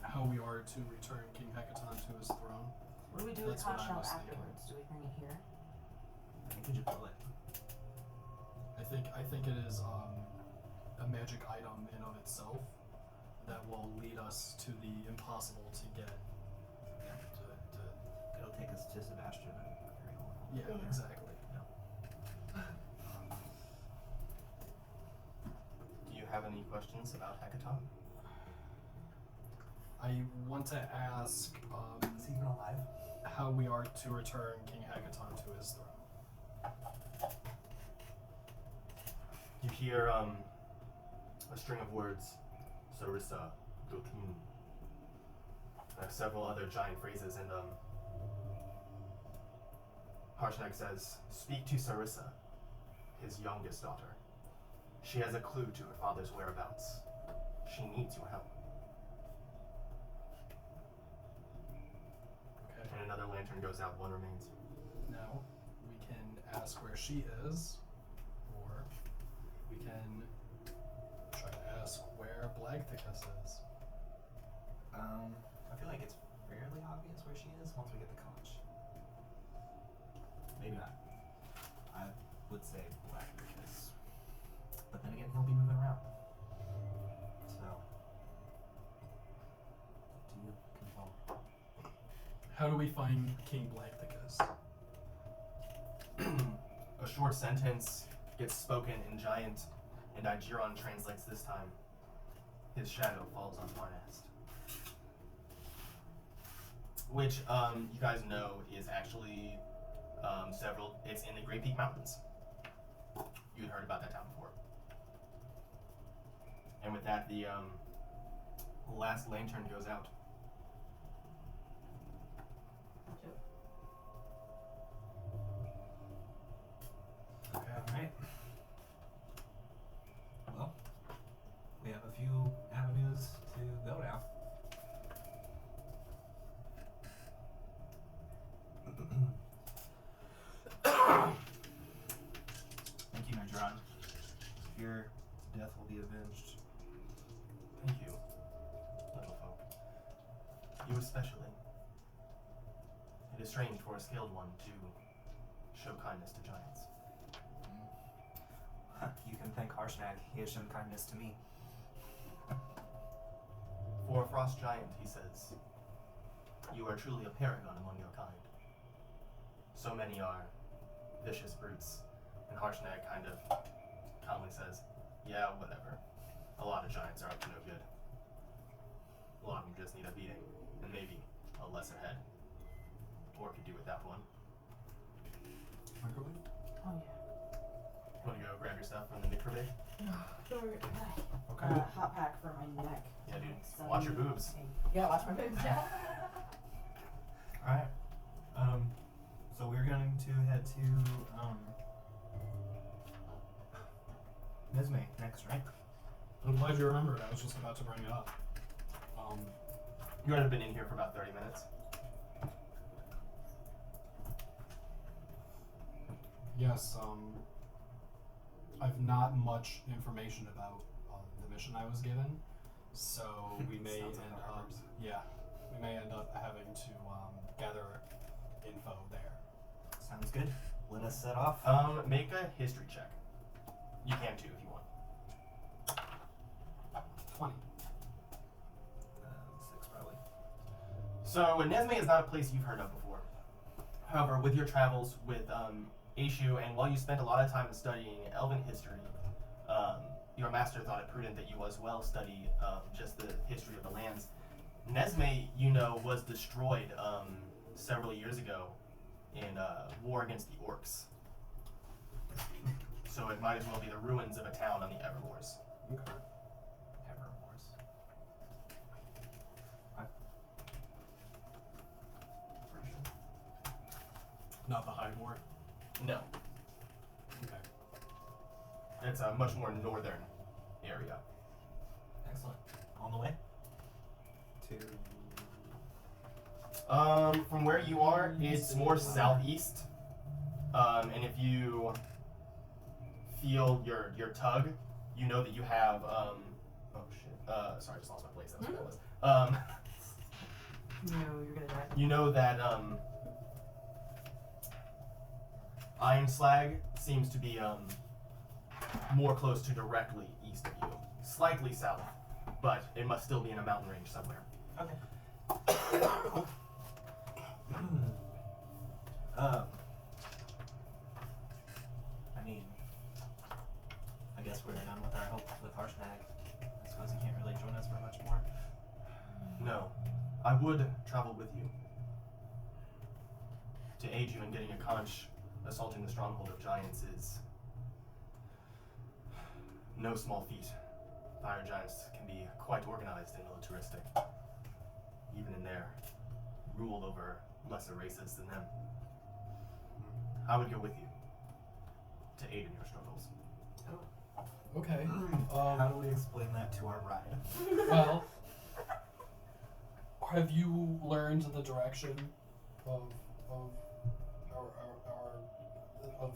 How we are to return King Hekaton to his throne. What do we do with That's what I Conch was thinking. afterwards? Do we bring it here? I think we should pull it. I think it is a magic item in of itself that will lead us to the impossible to get. It'll take us to Sebastian and Toril. Yeah, exactly. Do you have any questions about Hekaton? I want to ask Is he even alive? how we are to return King Hekaton to his throne. You hear a string of words, Sarissa, Dotun, several other giant phrases, and Harshnag says, "Speak to Sarissa, his youngest daughter. She has a clue to her father's whereabouts. She needs your help." Okay. And another lantern goes out, one remains. Now we can ask where she is, or we can try to ask where Blagthicus is. I feel like it's fairly obvious where she is once we get the conch. Maybe not. I would say black because, but then again, he'll be moving around. So, do you control? How do we find King Blagthicus? A short sentence gets spoken in Giant, and Igeron translates this time. His shadow falls on my nest. Which, you guys know is actually it's in the Great Peak Mountains. You'd heard about that town before. And with that, the last lantern goes out. Okay. Alright. Well, we have a few avenues to go down. Thank you, Nigron. Your death will be avenged. Thank you, little folk. You especially. It is strange for a scaled one to show kindness to giants. You can thank Harshnag. He has shown kindness to me. For a frost giant, he says, you are truly a paragon among your kind. So many are vicious brutes, and Harshnag kind of calmly says, yeah, whatever. A lot of giants are up to no good. A lot of them just need a beating, and maybe a lesser head. Or could do without one. Microwave? Oh yeah. Want to go grab your stuff from the microwave? Okay. Hot pack for my neck. Yeah, dude. So Watch your boobs. Yeah, watch my boobs. Yeah. Alright. So we're going to head to Nesme next, right? I'm glad you remembered. I was just about to bring it up. You would have been in here for about 30 minutes. Yes, I've not much information about the mission I was given, so we may Sounds like we may end up having to gather info there. Sounds good. Let us set off. Make a history check. You can too if you want. 20. 6 probably. So Nesme is not a place you've heard of before. However, with your travels with Aishu, and while you spent a lot of time studying Elven history, your master thought it prudent that you as well study just the history of the lands. Nesme, you know, was destroyed several years ago in war against the orcs. So it might as well be the ruins of a town on the Evermoors. Okay. Evermoors. Not the High War. No, Okay. it's a much more northern area. Excellent. On the way to From where you are, it's more southeast. And if you feel your tug, you know that you have oh shit. Sorry, I just lost my place. That's what that was. No, you're gonna die. You know that Iron Slag seems to be more close to directly east of you, slightly south, but it must still be in a mountain range somewhere. Okay. I mean, I guess we're done with our help with Harshnag. I suppose he can't really join us for much more. No, I would travel with you to aid you in getting a conch. Assaulting the stronghold of giants is no small feat. Fire giants can be quite organized and militaristic, even in their rule over lesser races than them. I would go with you to aid in your struggles. Okay. How do we explain that to our ride? Well, have you learned the direction of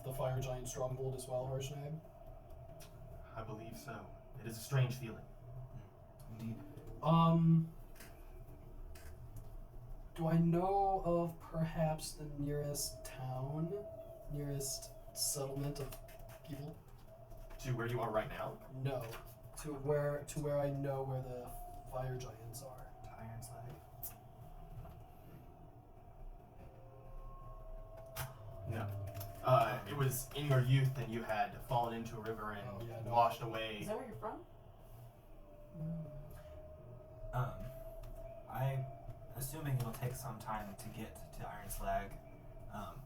the fire giant stronghold as well, Harshnag? I believe so. It is a strange feeling. Indeed. Do I know of perhaps the nearest town, nearest settlement of people? To where you are right now? No, to where I know where the fire giants are. Iron Slag. No. It was in your youth and you had fallen into a river and Oh, yeah, no. washed away. Is that where you're from? I, assuming it'll take some time to get to Iron Slag,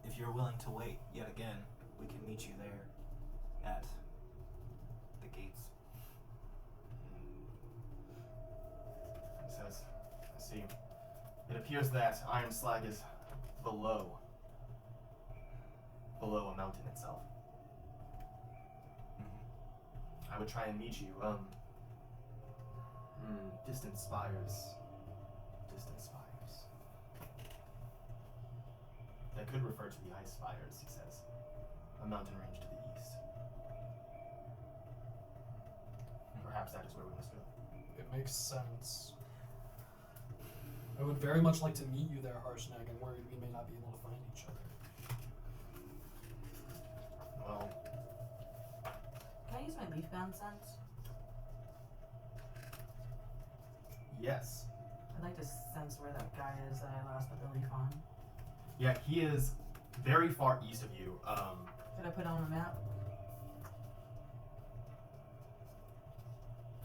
if you're willing to wait yet again, we can meet you there at the gates. He says, I see. It appears that Iron Slag is below a mountain itself. I would try and meet you. Distant spires. Distant spires. That could refer to the ice spires, he says. A mountain range to the east. Perhaps that is where we must go. It makes sense. I would very much like to meet you there, Harshnag. I'm worried we may not be able to find each other. Well, Can I use my leaf-bound sense? yes. I'd like to sense where that guy is that I last put the leaf on. Yeah, he is very far east of you. Did I put it on the map?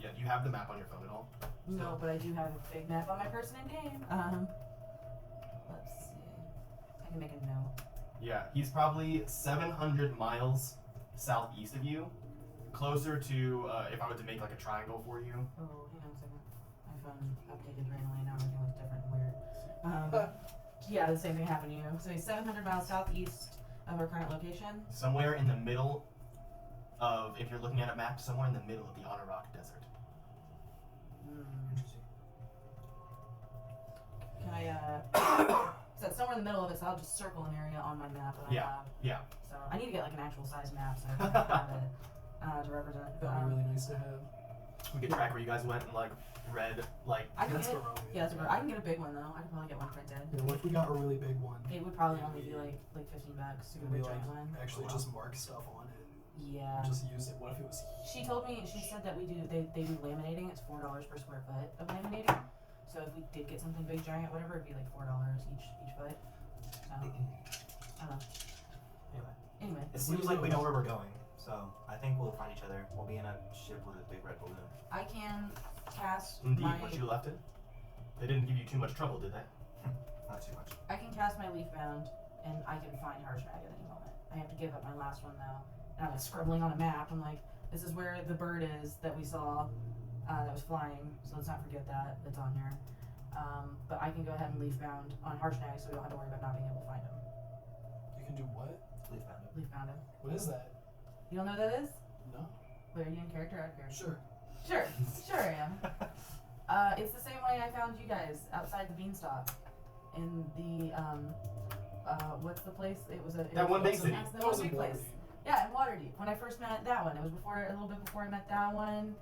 Yeah, do you have the map on your phone at all? No, but I do have a big map on my person in game. Let's see. I can make a note. Yeah, he's probably 700 miles southeast of you. Closer to, if I were to make like a triangle for you. Oh, hang on a second. My phone updated randomly, now everything looks different and weird. Yeah, the same thing happened to you. So he's 700 miles southeast of our current location. Somewhere in the middle of, if you're looking at a map, somewhere in the middle of the Honorrock Desert. Interesting. Can I, so it's somewhere in the middle of it, so I'll just circle an area on my map that I have. Yeah. So I need to get like an actual size map so I can have it to represent. That'd be really nice to have. We could track where you guys went and like red, like. I can That's get, the wrong yeah, that's a, I can get a big one though. I can probably get one printed. Yeah, what if we got a really big one? It would probably only be like $15 to get a We big like giant one. actually just mark stuff on it. Yeah. Just use it. What if it was? She told me, she said that they do laminating. It's $4 per square foot of laminating. So if we did get something big, giant, whatever, it'd be like $4 each foot. So, I don't know. Anyway. It seems like we know where we're going, so I think we'll find each other. We'll be in a ship with a big red balloon. I can cast Indeed, my, what you left it. They didn't give you too much trouble, did they? Not too much. I can cast my leaf bound, and I can find Harshnag at any moment. I have to give up my last one though. And I'm like scribbling on a map. I'm like, this is where the bird is that we saw, that was flying. So let's not forget that. It's on here. But I can go ahead and leaf bound on Harshnag, so we don't have to worry about not being able to find him. You can do what? Leaf bound. Leaf bound him. What is that? You don't know what that is? No. Wait, are you in character or out of character? Sure. Sure I am. It's the same way I found you guys outside the beanstalk. In the what's the place? It was a That one big city. That's the That was one in big place. Waterdeep. Yeah, in Waterdeep. When I first met that one, it was a little bit before I met that one.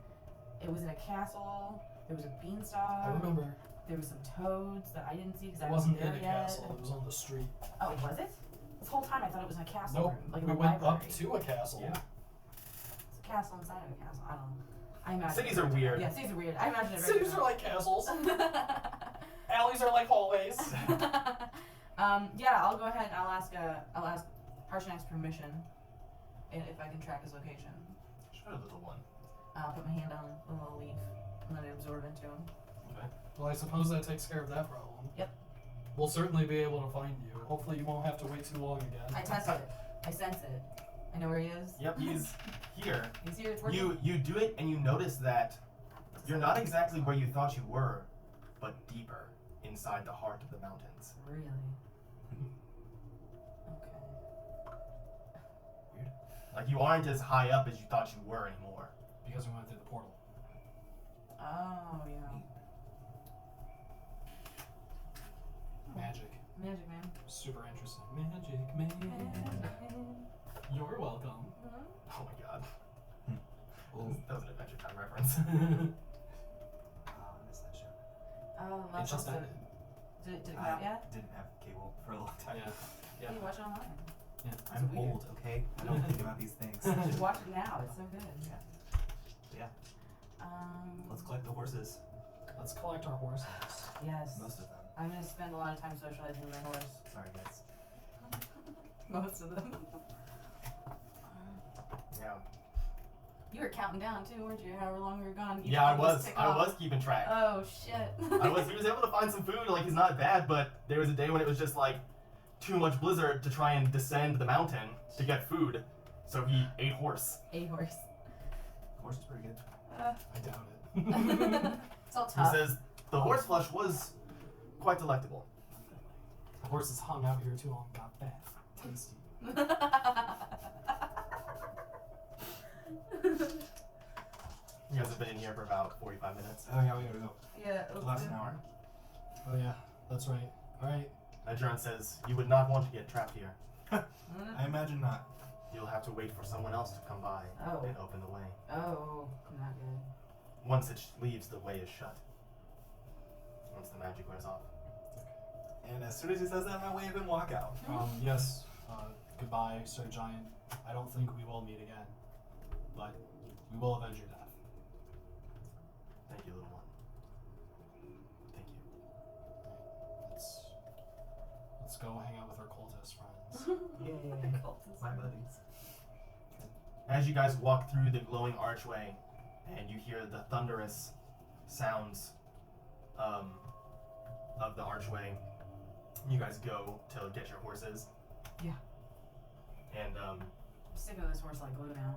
It was in a castle. There was a beanstalk. I remember. There was some toads that I didn't see because It I wasn't wasn't in there a yet. castle. It was on the street. Oh, was it? This whole time I thought it was in a castle. Nope. Or, like We in a went library. up to a castle. Yeah. It's a castle inside of a castle. I don't know. I imagine Cities are weird. Yeah, cities are weird. I imagine it. Cities are like castles. Alleys are like hallways. Yeah, I'll go ahead and I'll ask Harshnag's permission if I can track his location. Sure, little one. I'll put my hand on the little leaf and let it absorb into him. Okay. Well, I suppose that takes care of that problem. Yep. We'll certainly be able to find you. Hopefully you won't have to wait too long again. I test it. I sense it. I know where he is. Yep, he's here. He's here. It's working. You do it and you notice that you're not exactly where you thought you were, but deeper inside the heart of the mountains. Really? Okay. Weird. Like you aren't as high up as you thought you were anymore. Because we went through the portal. Oh yeah. Magic. Magic man. Super interesting. Magic man. You're welcome. Oh my god. Oh, That was an Adventure Time reference. I missed that show. Oh, It that's just awesome. ended. Did it come out yet? Didn't have cable for a long time. Yeah. Yeah. You watch it online. I'm weird. old, okay? I don't think about these things. You should watch it now. It's so good. Yeah. Um. Let's collect the horses. Let's collect our horses. Yes. Most of them. I'm gonna spend a lot of time socializing with my horse. Sorry, guys. Most of them. Yeah. You were counting down too, weren't you? However long we were gone. Yeah, I was keeping track. Oh shit. He was able to find some food, like he's not bad, but there was a day when it was just like too much blizzard to try and descend the mountain to get food. So he ate horse. Ate horse. Horse is pretty good. I doubt it. It's all He tough. says the horse flesh was quite delectable. The horses hung out here too long, got fat. Tasty. You guys have been in here for about 45 minutes. Oh yeah, we gotta go. Yeah. Less an hour. Oh yeah, that's right. Alright. Adjuran says you would not want to get trapped here. I imagine not. You'll have to wait for someone else to come by Oh. and open the way. Oh, not good. Once it leaves, the way is shut. Once the magic wears off. And as soon as he says that, I wave and walk out. Yes. Goodbye, Sir Giant. I don't think we will meet again, but we will avenge your death. Thank you, little one. Thank you. Let's go hang out with our cultist friends. Yay. My buddies. As you guys walk through the glowing archway, and you hear the thunderous sounds of the archway, you guys go to get your horses. Yeah. And I'm sick of this horse like glue now.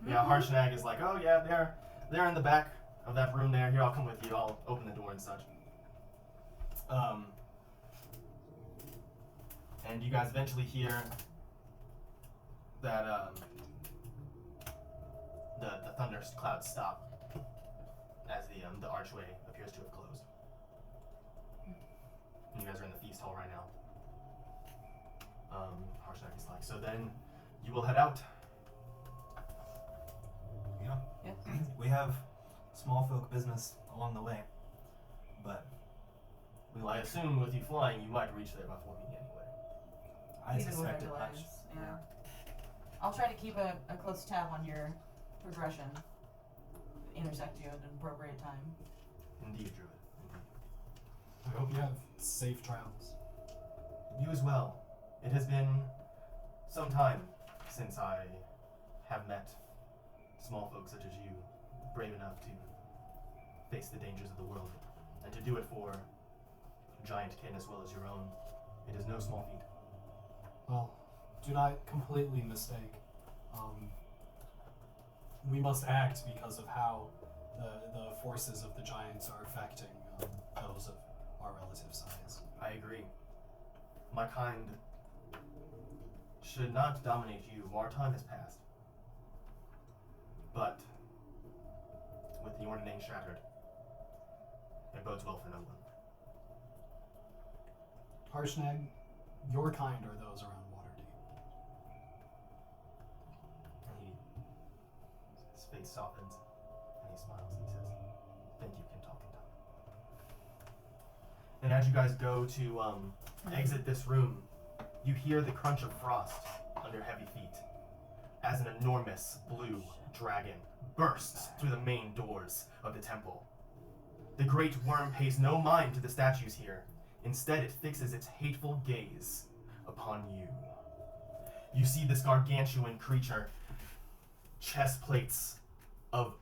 yeah, Harshnag is like, oh yeah, they're in the back of that room there. Here, I'll come with you. I'll open the door and such. And you guys eventually hear that the thunder clouds stop as the archway appears to have closed. And you guys are in the feast hall right now. Harshnag is like, so then you will head out. Yeah. Yeah. We have small folk business along the way, but we Well, I assume with you flying, you might reach there before me anyway. I Even with our suspect it much. delays. Yeah. I'll try to keep a close tab on your progression. Intersect you at an appropriate time. Indeed, Druid. Indeed. I hope you have safe travels. You as well. It has been some time since I have met small folk such as you, brave enough to face the dangers of the world, and to do it for giant kin as well as your own. It is no small feat. Well, do not completely mistake. We must act because of how the forces of the giants are affecting those of our relative size. I agree. My kind should not dominate you. Our time has passed. But with the ordaining shattered, it bodes well for no one. Harshnag, your kind are those around Waterdeep. And his face softens, and he smiles, and he says, "Thank you, can talk and talk." And as you guys go to exit this room, you hear the crunch of frost under heavy feet as an enormous blue dragon bursts through the main doors of the temple. The great worm pays no mind to the statues here. Instead, it fixes its hateful gaze upon you. You see this gargantuan creature, chest plates of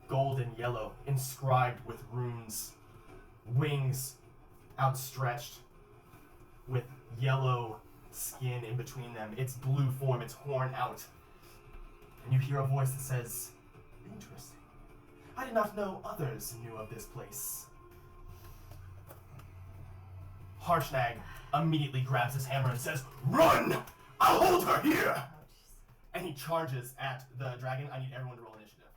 gold and yellow inscribed with runes, wings outstretched with yellow skin in between them, its blue form, its horn out. And you hear a voice that says, "Interesting. I did not know others knew of this place." Harshnag immediately grabs his hammer and says, "Run! I'll hold her here!" Oh, jeez. And he charges at the dragon. I need everyone to roll initiative.